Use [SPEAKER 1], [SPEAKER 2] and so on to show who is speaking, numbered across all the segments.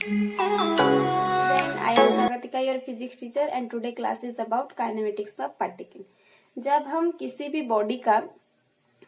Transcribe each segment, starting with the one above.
[SPEAKER 1] Then I am Swagatika, your physics teacher, and today class is about kinematics of particle. जब हम किसी भी body का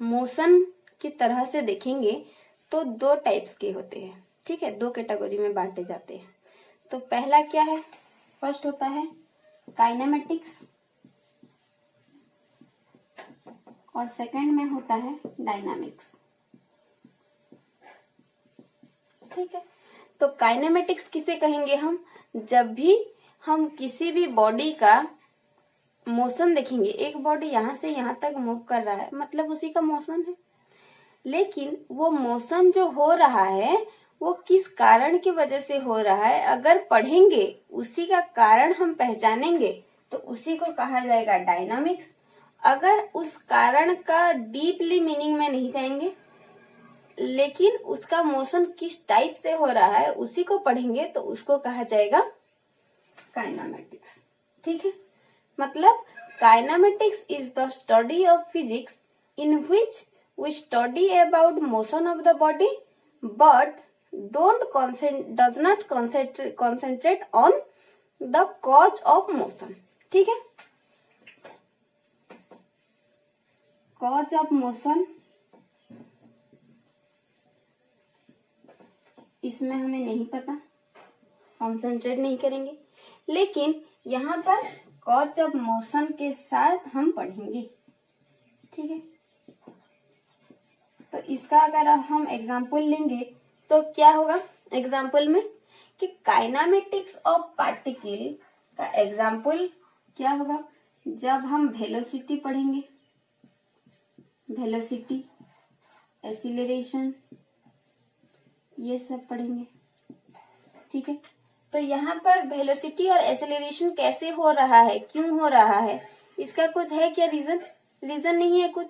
[SPEAKER 1] motion की तरह से देखेंगे तो दो टाइप्स के होते हैं, ठीक है, दो कैटेगरी में बांटे जाते हैं। तो पहला क्या है, फर्स्ट होता है काइनेमेटिक्स और सेकंड में होता है डायनामिक्स, ठीक है। तो काइनेमेटिक्स किसे कहेंगे हम, जब भी हम किसी भी बॉडी का मोशन देखेंगे, एक बॉडी यहां से यहां तक मूव कर रहा है, मतलब उसी का मोशन है, लेकिन वो मोशन जो हो रहा है वो किस कारण की वजह से हो रहा है, अगर पढ़ेंगे उसी का कारण हम पहचानेंगे तो उसी को कहा जाएगा डायनामिक्स। अगर उस कारण का डीपली मीनिंग में नहीं जाएंगे लेकिन उसका मोशन किस टाइप से हो रहा है उसी को पढ़ेंगे तो उसको कहा जाएगा काइनेमेटिक्स, ठीक है। मतलब kinematics is the study of physics in which we study about motion of the body but does not concentrate on the cause of motion, ठीक है। कॉज ऑफ मोशन इसमें हमें नहीं पता, कॉन्सेंट्रेट नहीं करेंगे, लेकिन यहाँ पर कॉज ऑफ मोशन के साथ हम पढ़ेंगे, ठीक है। तो इसका अगर हम एग्जाम्पल लेंगे तो क्या होगा एग्जाम्पल में कि काइनेमेटिक्स ऑफ पार्टिकल का एग्जाम्पल क्या होगा, जब हम वेलोसिटी पढ़ेंगे, वेलोसिटी, एक्सीलरेशन, ये सब पढ़ेंगे, ठीक है। तो यहाँ पर वेलोसिटी और एक्सेलरेशन कैसे हो रहा है, क्यों हो रहा है, इसका कुछ है क्या रीजन नहीं है कुछ,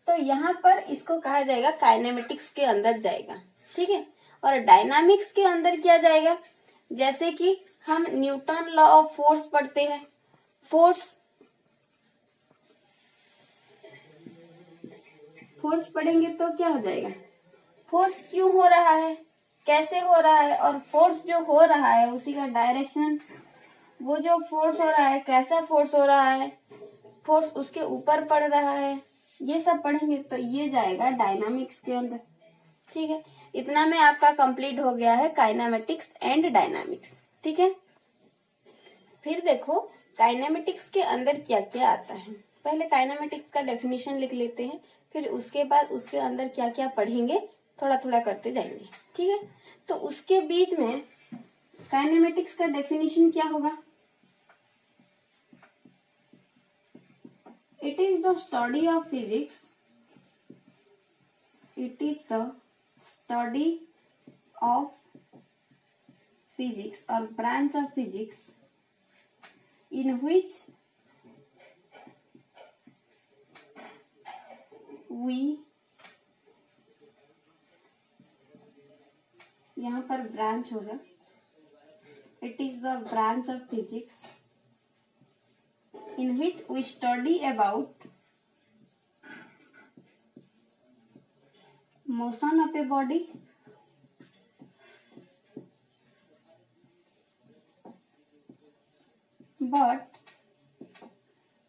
[SPEAKER 1] तो यहाँ पर इसको कहा जाएगा काइनेमेटिक्स के अंदर जाएगा, ठीक है। और डायनामिक्स के अंदर क्या जाएगा, जैसे कि हम न्यूटन लॉ ऑफ फोर्स पढ़ते हैं, फोर्स पढ़ेंगे तो क्या हो जाएगा, फोर्स क्यों हो रहा है, कैसे हो रहा है, और फोर्स जो हो रहा है उसी का डायरेक्शन, वो जो फोर्स हो रहा है कैसा फोर्स हो रहा है, फोर्स उसके ऊपर पड़ रहा है, ये सब पढ़ेंगे तो ये जाएगा डायनामिक्स के अंदर, ठीक है। इतना में आपका कंप्लीट हो गया है काइनेमेटिक्स एंड डायनामिक्स, ठीक है। फिर देखो काइनेमेटिक्स के अंदर क्या क्या आता है, पहले काइनेमेटिक्स का डेफिनेशन लिख लेते हैं, फिर उसके बाद उसके अंदर क्या क्या पढ़ेंगे थोड़ा थोड़ा करते जाएंगे, ठीक है। तो उसके बीच में काइनेमेटिक्स का डेफिनेशन क्या होगा, it is the study of physics, it is the study of physics और branch of physics in which we, यहाँ पर ब्रांच होगा, it is the branch of physics in which we study about motion of a body but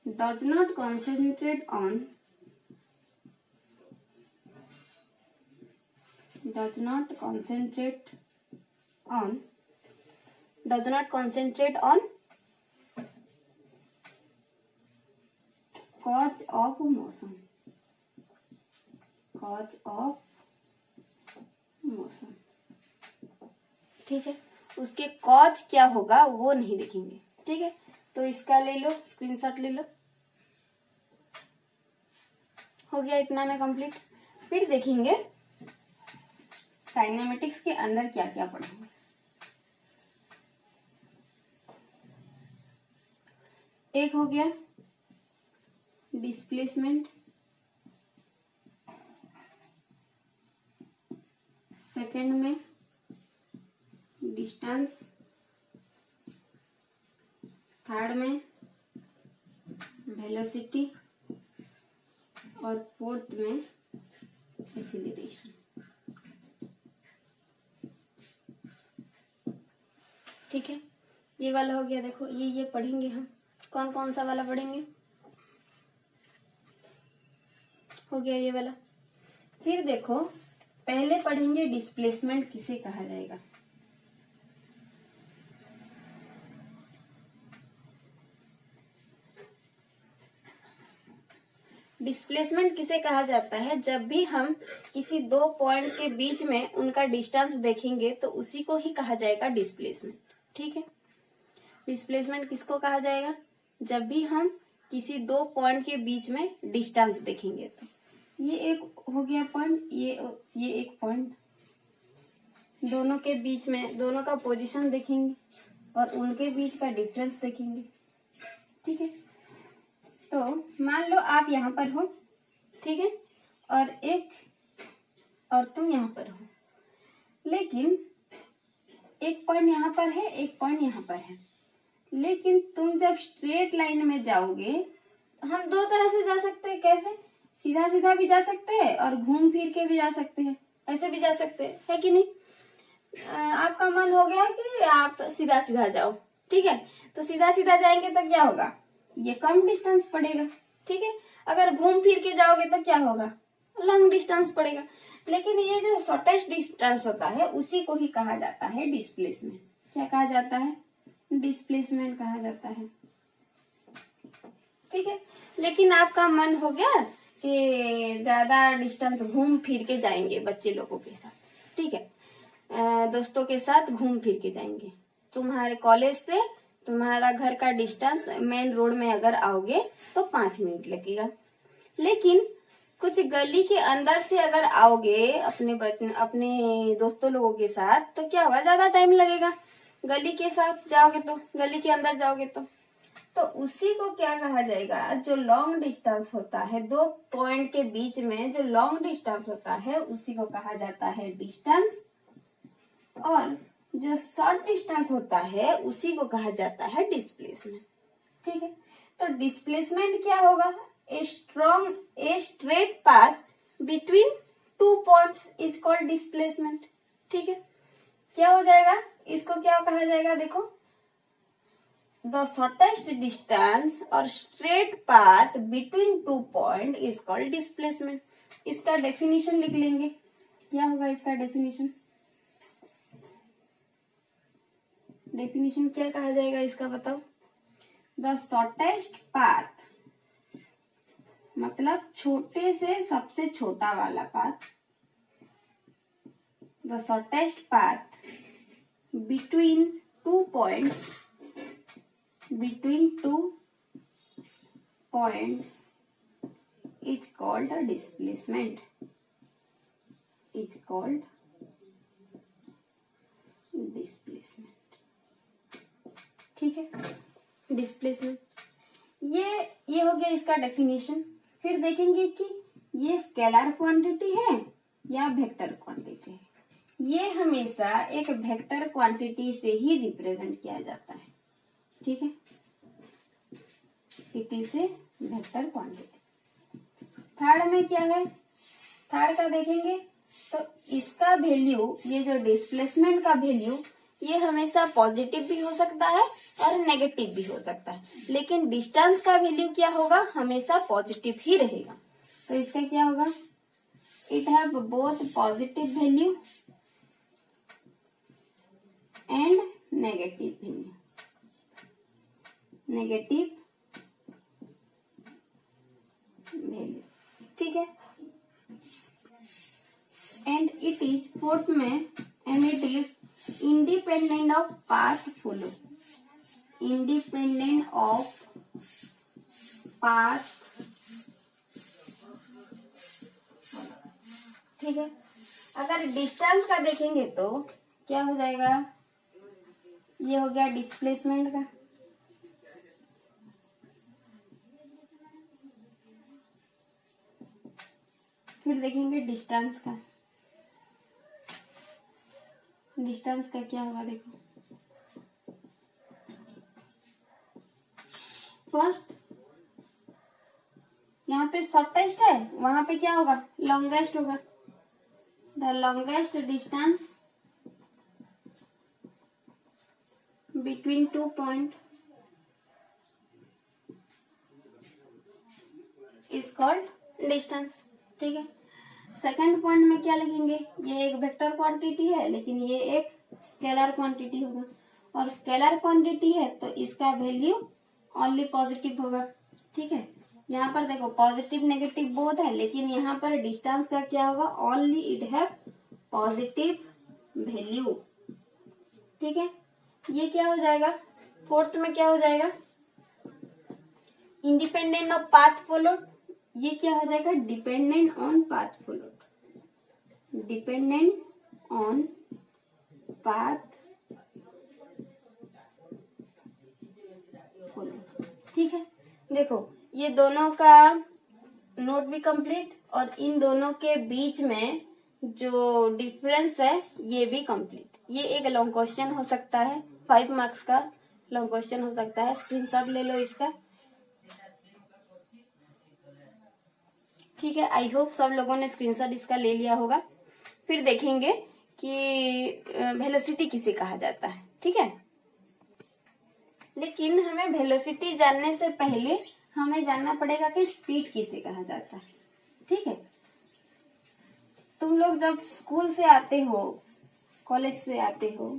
[SPEAKER 1] does not concentrate on cause of motion, ठीक है। उसके cause क्या होगा वो नहीं देखेंगे, ठीक है। तो इसका ले लो स्क्रीनशॉट ले लो, हो गया इतना में कंप्लीट। फिर देखेंगे काइनेमेटिक्स के अंदर क्या क्या पढ़ेंगे। एक हो गया डिस्प्लेसमेंट, सेकंड में डिस्टेंस, थर्ड में वेलोसिटी और फोर्थ में एक्सीलरेशन। ठीक है, ये वाला हो गया। देखो ये पढ़ेंगे हम, कौन कौन सा वाला पढ़ेंगे, हो गया ये वाला। फिर देखो पहले पढ़ेंगे डिस्प्लेसमेंट किसे कहा जाएगा। डिस्प्लेसमेंट किसे कहा जाता है, जब भी हम किसी दो पॉइंट के बीच में उनका डिस्टेंस देखेंगे तो उसी को ही कहा जाएगा डिस्प्लेसमेंट। ठीक है, डिस्प्लेसमेंट किसको कहा जाएगा, जब भी हम किसी दो पॉइंट के बीच में डिस्टेंस देखेंगे। तो ये एक हो गया पॉइंट, ये एक पॉइंट, दोनों के बीच में दोनों का पोजीशन देखेंगे और उनके बीच का डिफरेंस देखेंगे। ठीक है, तो मान लो आप यहाँ पर हो, ठीक है, और तुम यहाँ पर हो, लेकिन एक पॉइंट यहाँ पर है, एक पॉइंट यहाँ पर है, लेकिन तुम जब स्ट्रेट लाइन में जाओगे, हम दो तरह से जा सकते हैं। कैसे, सीधा सीधा भी जा सकते हैं और घूम फिर के भी जा सकते हैं, ऐसे भी जा सकते हैं, है कि नहीं। आपका मन हो गया कि आप सीधा सीधा जाओ, ठीक है, तो सीधा सीधा जाएंगे तो क्या होगा, ये कम डिस्टेंस पड़ेगा। ठीक है, अगर घूम फिर के जाओगे तो क्या होगा, लॉन्ग डिस्टेंस पड़ेगा। लेकिन ये जो शॉर्टेस्ट डिस्टेंस होता है उसी को ही कहा जाता है डिस्प्लेसमेंट। क्या कहा जाता है, डिस्प्लेसमेंट कहा जाता है। ठीक है, लेकिन आपका मन हो गया कि ज्यादा डिस्टेंस घूम फिर के जाएंगे बच्चे लोगों के साथ, ठीक है, दोस्तों के साथ घूम फिर के जाएंगे। तुम्हारे कॉलेज से तुम्हारा घर का डिस्टेंस मेन रोड में अगर आओगे तो 5 मिनट लगेगा, लेकिन कुछ गली के अंदर से अगर आओगे अपने दोस्तों लोगों के साथ तो क्या होगा, ज्यादा टाइम लगेगा। गली के साथ जाओगे तो, गली के अंदर जाओगे तो उसी को क्या कहा जाएगा, जो लॉन्ग डिस्टेंस होता है, दो पॉइंट के बीच में जो लॉन्ग डिस्टेंस होता है उसी को कहा जाता है डिस्टेंस, और जो शॉर्ट डिस्टेंस होता है उसी को कहा जाता है डिस्प्लेसमेंट। ठीक है, तो डिस्प्लेसमेंट क्या होगा, a straight path between two points is called displacement. ठीक है, क्या हो जाएगा, इसको क्या कहा जाएगा, देखो, द शॉर्टेस्ट डिस्टेंस और straight path between two point is called displacement. इसका डेफिनेशन लिख लेंगे, क्या होगा इसका डेफिनेशन, डेफिनेशन क्या कहा जाएगा इसका बताओ। द शॉर्टेस्ट पाथ मतलब छोटे से सबसे छोटा वाला path, the shortest path between two points, is called displacement, is called displacement. ठीक है, डिस्प्लेसमेंट ये हो गया इसका डेफिनेशन। फिर देखेंगे कि ये स्केलर क्वांटिटी है या वेक्टर क्वांटिटी है। ये हमेशा एक वेक्टर क्वांटिटी से ही रिप्रेजेंट किया जाता है। ठीक है, it is a vector quantity. Third में क्या है, थर्ड का देखेंगे तो इसका वैल्यू, ये जो डिस्प्लेसमेंट का वैल्यू, ये हमेशा पॉजिटिव भी हो सकता है और नेगेटिव भी हो सकता है, लेकिन डिस्टेंस का वैल्यू क्या होगा, हमेशा पॉजिटिव ही रहेगा। तो इसका क्या होगा, it have both positive value and negative value, negative value. ठीक है, एंड इट इज फोर्थ में, and it is independent of path follow, independent of path। ठीक है, अगर डिस्टेंस का देखेंगे तो क्या हो जाएगा, ये हो गया डिस्प्लेसमेंट का। फिर देखेंगे डिस्टेंस का, डिस्टेंस का क्या होगा, देखो, फर्स्ट यहाँ पे शॉर्टेस्ट है, वहां पे क्या होगा, लॉन्गेस्ट होगा, the longest distance between 2 point is called distance. ठीक है, सेकंड पॉइंट में क्या लिखेंगे, ये एक वेक्टर क्वांटिटी है लेकिन ये एक स्केलर क्वांटिटी होगा, और स्केलर क्वांटिटी है तो इसका वैल्यू ओनली पॉजिटिव होगा। ठीक है, यहाँ पर देखो पॉजिटिव नेगेटिव बोथ है, लेकिन यहाँ पर डिस्टेंस का क्या होगा, only it have positive value. ठीक है, ये क्या हो जाएगा, फोर्थ में क्या हो जाएगा, इंडिपेंडेंट ऑफ पाथ फॉलोड, ये क्या हो जाएगा, dependent on path followed, dependent on path followed. ठीक है, देखो ये दोनों का नोट भी कंप्लीट, और इन दोनों के बीच में जो डिफरेंस है ये भी कंप्लीट। ये एक लॉन्ग क्वेश्चन हो सकता है, 5 मार्क्स का लॉन्ग क्वेश्चन हो सकता है, स्क्रीनशॉट ले लो इसका। ठीक है, आई होप सब लोगों ने स्क्रीनशॉट इसका ले लिया होगा। फिर देखेंगे कि वेलोसिटी किसे कहा जाता है। ठीक है, लेकिन हमें वेलोसिटी जानने से पहले हमें जानना पड़ेगा कि स्पीड किसे कहा जाता है। ठीक है, तुम लोग जब स्कूल से आते हो, कॉलेज से आते हो,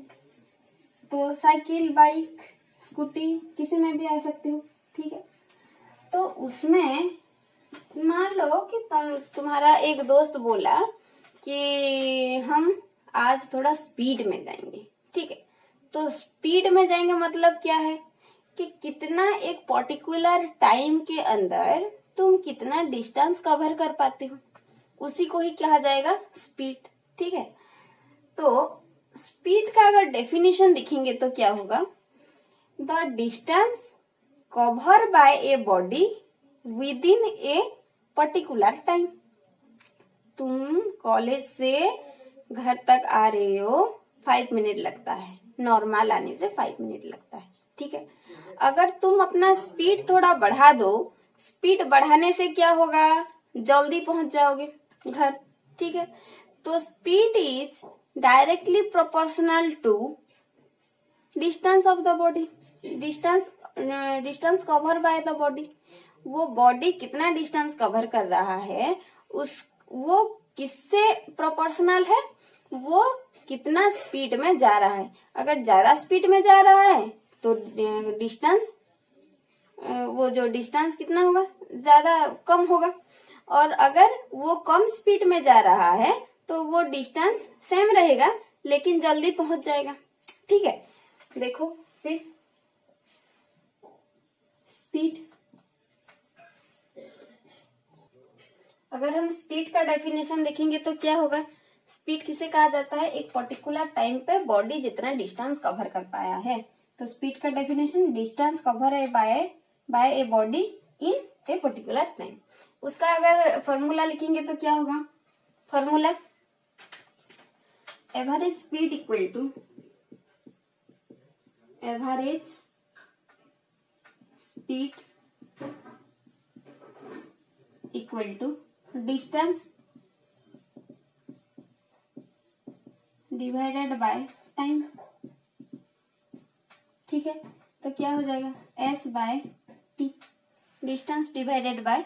[SPEAKER 1] तो साइकिल, बाइक, स्कूटी किसी में भी आ सकते हो। ठीक है, तो उसमें मान लो कि तुम्हारा एक दोस्त बोला कि हम आज थोड़ा स्पीड में जाएंगे। ठीक है, तो स्पीड में जाएंगे मतलब क्या है कि कितना एक पर्टिकुलर टाइम के अंदर तुम कितना डिस्टेंस कवर कर पाते हो, उसी को ही कहा जाएगा स्पीड। ठीक है, तो स्पीड का अगर डेफिनेशन दिखेंगे तो क्या होगा, the distance cover bye a body with in a particular time. तुम कॉलेज से घर तक आ रहे हो, 5 मिनट लगता है, नॉर्मल आने से 5 मिनट लगता है। ठीक है, अगर तुम अपना स्पीड थोड़ा बढ़ा दो, स्पीड बढ़ाने से क्या होगा, जल्दी पहुंच जाओगे घर। ठीक है, तो speed is directly proportional to distance of the body. Distance cover by the body, वो बॉडी कितना डिस्टेंस कवर कर रहा है वो किससे प्रोपोर्शनल है, वो कितना स्पीड में जा रहा है। अगर ज्यादा स्पीड में जा रहा है तो डिस्टेंस, वो जो डिस्टेंस कितना होगा, ज्यादा कम होगा, और अगर वो कम स्पीड में जा रहा है तो वो डिस्टेंस सेम रहेगा लेकिन जल्दी पहुंच जाएगा। ठीक है, देखो फिर स्पीड, अगर हम स्पीड का डेफिनेशन देखेंगे तो क्या होगा, स्पीड किसे कहा जाता है, एक पर्टिकुलर टाइम पे बॉडी जितना डिस्टेंस कवर कर पाया है। तो स्पीड का डेफिनेशन, डिस्टेंस कवर है by a body in a particular time. उसका अगर फॉर्मूला लिखेंगे तो क्या होगा, formula average speed equal to average speed equal to distance divided by time. ठीक है, तो क्या हो जाएगा, s by T, distance divided by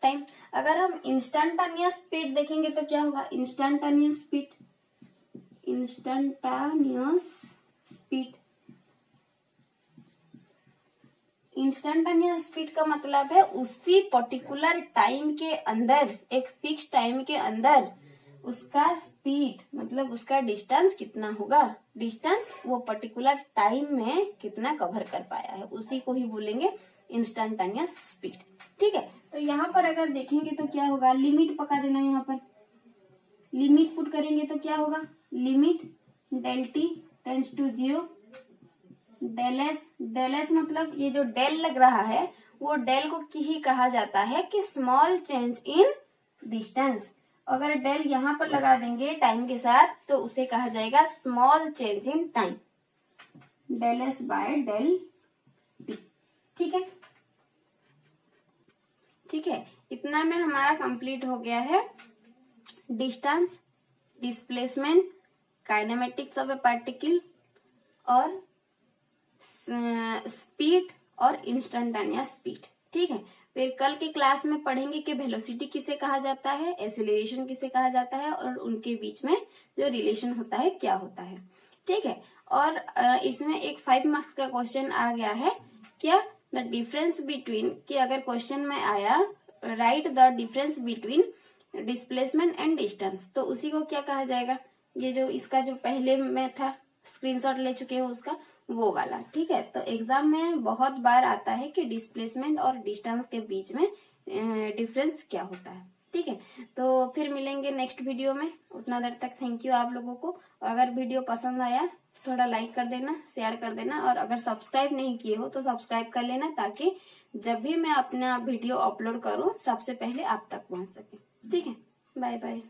[SPEAKER 1] time. अगर हम इंस्टेंटेनियस स्पीड देखेंगे तो क्या होगा, instantaneous speed, instantaneous speed, instantaneous speed का मतलब है उसी पर्टिकुलर टाइम के अंदर, एक फिक्स टाइम के अंदर उसका स्पीड मतलब उसका डिस्टेंस कितना होगा, डिस्टेंस वो पर्टिकुलर टाइम में कितना कवर कर पाया है, उसी को ही बोलेंगे इंस्टेंटेनियस स्पीड। ठीक है, तो यहाँ पर अगर देखेंगे तो क्या होगा, लिमिट पका देना, यहाँ पर लिमिट पुट करेंगे तो क्या होगा, limit del T tends to 0, del S मतलब ये जो डेल लग रहा है वो डेल को ही कहा जाता है कि स्मॉल चेंज इन डिस्टेंस। अगर डेल यहाँ पर लगा देंगे टाइम के साथ तो उसे कहा जाएगा small change in time, del S by del T. ठीक है, ठीक है, इतना में हमारा कंप्लीट हो गया है distance, displacement, kinematics of A particle और स्पीड और इंस्टेंटेनियस स्पीड। ठीक है, फिर कल के क्लास में पढ़ेंगे कि वेलोसिटी किसे कहा जाता है, एक्सेलरेशन किसे कहा जाता है और उनके बीच में जो रिलेशन होता है क्या होता है। ठीक है, और इसमें एक 5 मार्क्स का क्वेश्चन आ गया है क्या, द डिफरेंस बिटवीन, कि अगर क्वेश्चन में आया right the difference between displacement and distance, तो उसी को क्या कहा जाएगा, ये जो इसका जो पहले में था स्क्रीनशॉट ले चुके हो उसका, वो वाला। ठीक है, तो एग्जाम में बहुत बार आता है कि डिस्प्लेसमेंट और डिस्टेंस के बीच में डिफरेंस क्या होता है। ठीक है, तो फिर मिलेंगे नेक्स्ट वीडियो में। उतना देर तक थैंक यू आप लोगों को। अगर वीडियो पसंद आया थोड़ा लाइक कर देना, शेयर कर देना, और अगर सब्सक्राइब नहीं किए हो तो सब्सक्राइब कर लेना, ताकि जब भी मैं अपना वीडियो अपलोड करूं सबसे पहले आप तक पहुंच सके। ठीक है, बाय बाय।